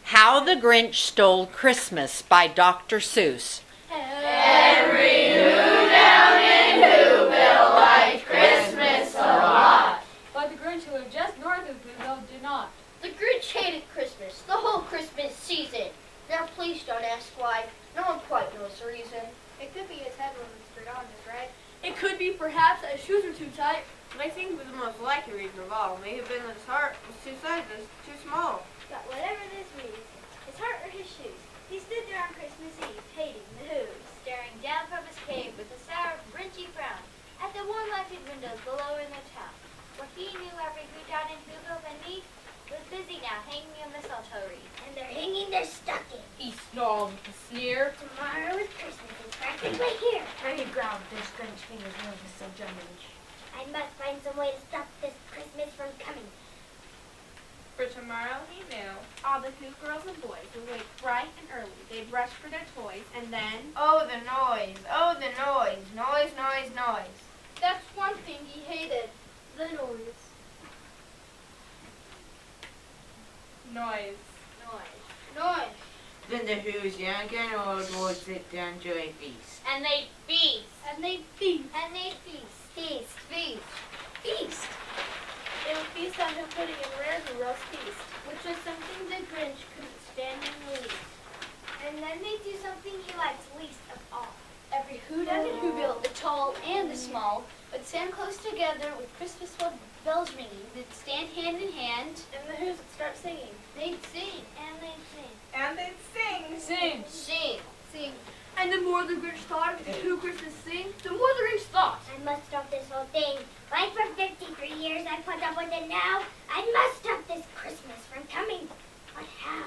How the Grinch Stole Christmas by Dr. Seuss. Every who down in Whoville liked Christmas a lot. But the Grinch who lived just north of Whoville did not. The Grinch hated Christmas, the whole Christmas season. Now please don't ask why. No one quite knows the reason. It could be his head wasn't screwed on just right. It could be perhaps that his shoes were too tight. But I think it was the most likely reason of all. May have been that his heart was two sizes too small. But whatever this reason, his heart or his shoes, he stood there on Christmas Eve, hating the Who's, staring down from his cave with a sour, grinchy frown at the warm lighted windows below in the town, where he knew every Who down in Whoville beneath was busy now hanging a mistletoe wreath. And they're hanging their stocking. He snarled with a sneer. Tomorrow is Christmas, it's practically here. And he growled his Grinch fingers nervous so jumping. I must find some way to stop this Christmas from coming. For tomorrow, he knew, all the Who girls and boys would wake bright and early. They'd rush for their toys, and then... Oh, the noise. Oh, the noise. Noise, noise, noise. That's one thing he hated, the noise. Noise. Noise. Then the Who's young and old would sit down to a feast. And they'd feast. And they feast. And they'd feast. Feast. Feast. Feast. They would feast on Who pudding and rare Who roast feast, Which was something the Grinch couldn't stand in the least. and then they do something he likes least of all. Every Who down in Whoville, the tall and the small, would stand close together with Christmas bells ringing. They'd stand hand in hand, and the Who's would start singing. They'd sing. And they'd sing. And they'd sing. Sing. Sing. Sing. And the more the Grinch thought of the Who Christmas sing, the more the Grinch thought. I must stop this whole thing. Like for 53 years I put up with it now. I must stop this Christmas from coming. But how?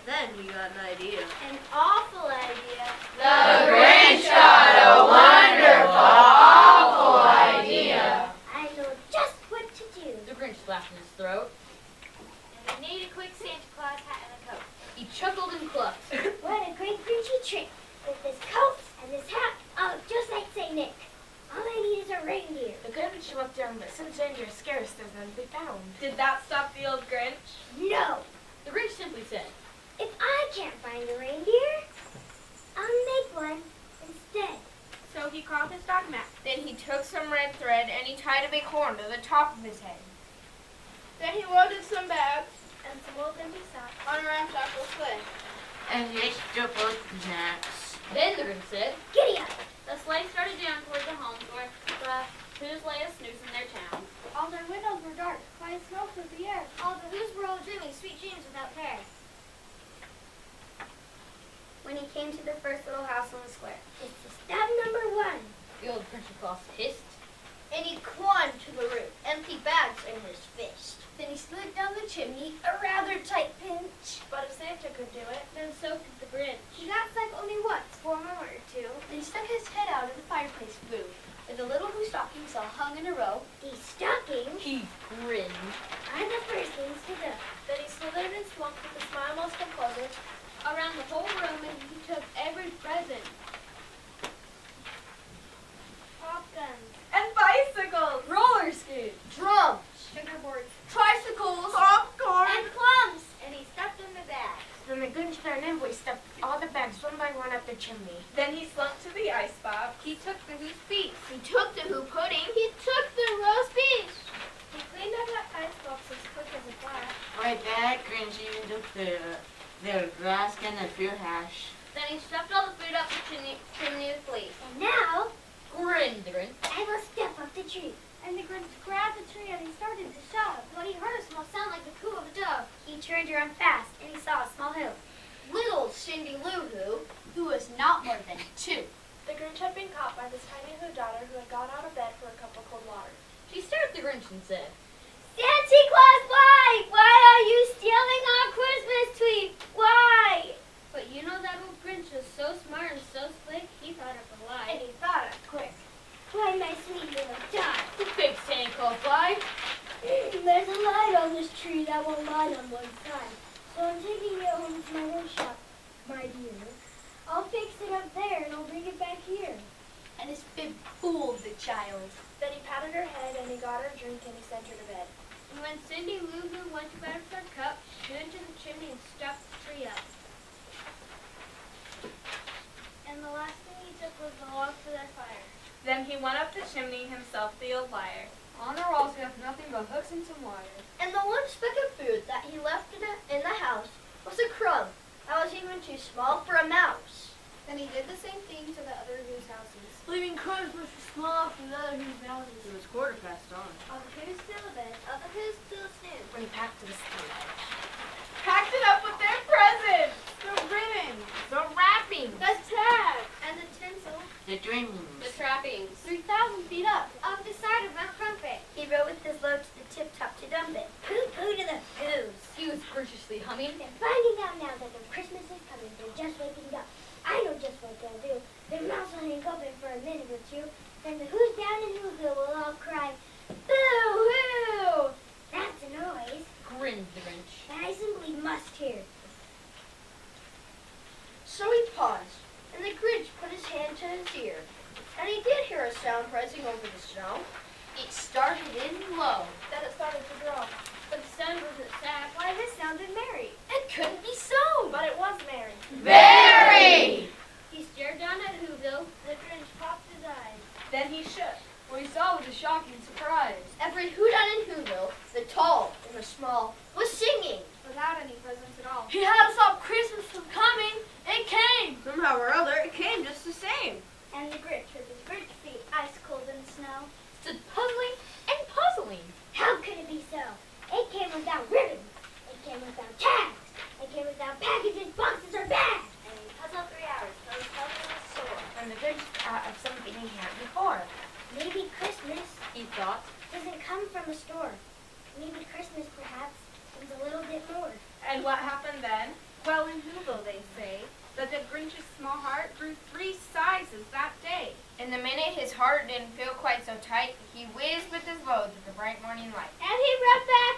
Then he got an idea. An awful idea. The Grinch got a wonderful, awful idea. I know just what to do. The Grinch laughed in his throat. And they made a quick Santa Claus hat and a coat. He chuckled and clucked. What a great Grinchy trick. With this coat and this hat, I'll look just like St. Nick. All I need is a reindeer. The Grinch looked down, but since reindeer are scarce, there's none to be found. Did that stop the old Grinch? No. The Grinch simply said, If I can't find a reindeer, I'll make one instead. So he called his dog Mac. Then he took some red thread and he tied a big horn to the top of his head. Then he loaded some bags And some old empty socks. on a ramshackle sleigh. And hitched up both snacks. Then the Grinch said, Giddy up. the sleigh started down toward the homes where the Who's lay a snooze in their town. All their windows were dark. Quiet snow filled the air. All the Who's were all dreaming sweet dreams without care. When he came to the first little house on the square. It's the step number 1. The old Grinch Claus hissed. And he climbed to the roof, empty bags in his fist. Then he slid down the chimney, A rather tight pinch. but if Santa could do it, Then so could the Grinch. he got stuck only once, for a moment or two. Then he stuck his head out of the fireplace flue, where the little Who stockings all hung in a row. These stockings He grinned. are the first things to go. Then he slithered and slunk with a smile most composure around the whole room, and he took every present. Pop guns, And bicycles! Roller skates. Drums. sugar boards, Tricycles. Popcorn! and plums, and he stuffed them to bags. Then the Grinch very nimbly stuffed all the bags one by one up the chimney. Then he slunk to the icebox. He took the Who's feast. He took the Who pudding. He took the roast beef. He cleaned up that icebox as quick as a flash. By that, Grinch even took their grass and a few hash. Then he stuffed all the food up the chimney with glee. And now, Grinned the Grinch. I will step up the tree. And the Grinch grabbed the tree and he started to shove. But he heard a small sound like the coo of a dove. He turned around fast, and he saw a small hill. Little Cindy Lou Who. Who was not more than 2. The Grinch had been caught by this tiny Who daughter who had gone out of bed for a cup of cold water. She stared at the Grinch and said, Santa Claus, why? Why are you stealing our Christmas tree? Why? But you know that old Grinch was so smart and so slick, he thought of a lie. And he thought it quick. Why, my sweet little dot? the big Santa Claus lied. There's a light on this tree that won't light on one side. So I'm taking it home to my workshop, my dear. I'll fix it up there and I'll bring it back here. And his bib fooled the child. Then he patted her head and he got her a drink and he sent her to bed. And when Cindy Lou Who went to bed with her cup, she stood into the chimney and stuffed the tree up. And the last thing he took was the log for their fire. Then he went up the chimney himself, the old liar. On the walls he left nothing but hooks and some wire. And the one speck of food that he left in the house was a crumb that was even too small for a mouse. Then he did the same thing to the other whose houses. Leaving crumbs which were small for the other whose houses. It was 1:15. Of who's still a bed, of who's still a snooze. When he packed to the sleigh. Packed it up with their presents. The ribbons. The wrapping. The tag and the tinsel. The dreams. The trappings. 3,000 feet up, off the side of Mount Crumpet. He rode with his load to the tip-top to dump it. Pooh-pooh to the poos. He was graciously humming. They're finding out now that their Christmas is coming. They're just waking up. I know just what they'll do. Their mouths will hang open for a minute or two. Then the who's down in Whoville will all cry, boo-hoo! That's a noise Grinned the Grinch. that I simply must hear. So he paused, and the Grinch put his hand to his ear. And he did hear a sound rising over the snow. It started in low. Then it started to grow. But the sound wasn't sad. Why, this sounded merry. It couldn't be so. But it was merry. Very! He stared down at Whoville. The Grinch popped his eyes. Then he shook. What he saw was a shocking surprise. Every whodun in Whoville, the tall and the small, was singing. Without any presents at all. He had to stop Christmas from coming. It came. Somehow or other, it came just the same. And the Grinch, with his Grinch feet ice cold in the snow, Stood puzzling and puzzling. How could it be so? It came without ribbons. It came without tags. It came without packages, boxes, or bags. and he puzzled 3 hours till his puzzle was sore. And the Grinch thought of something he had before. Maybe Christmas He thought. doesn't come from a store. Maybe Christmas, perhaps, comes a little bit more. And what happened then? Well, in Whoville, they say that the Grinch's small heart grew 3 sizes that day. And the minute his heart didn't feel quite so tight, he whizzed with his load with the bright morning light. And he brought back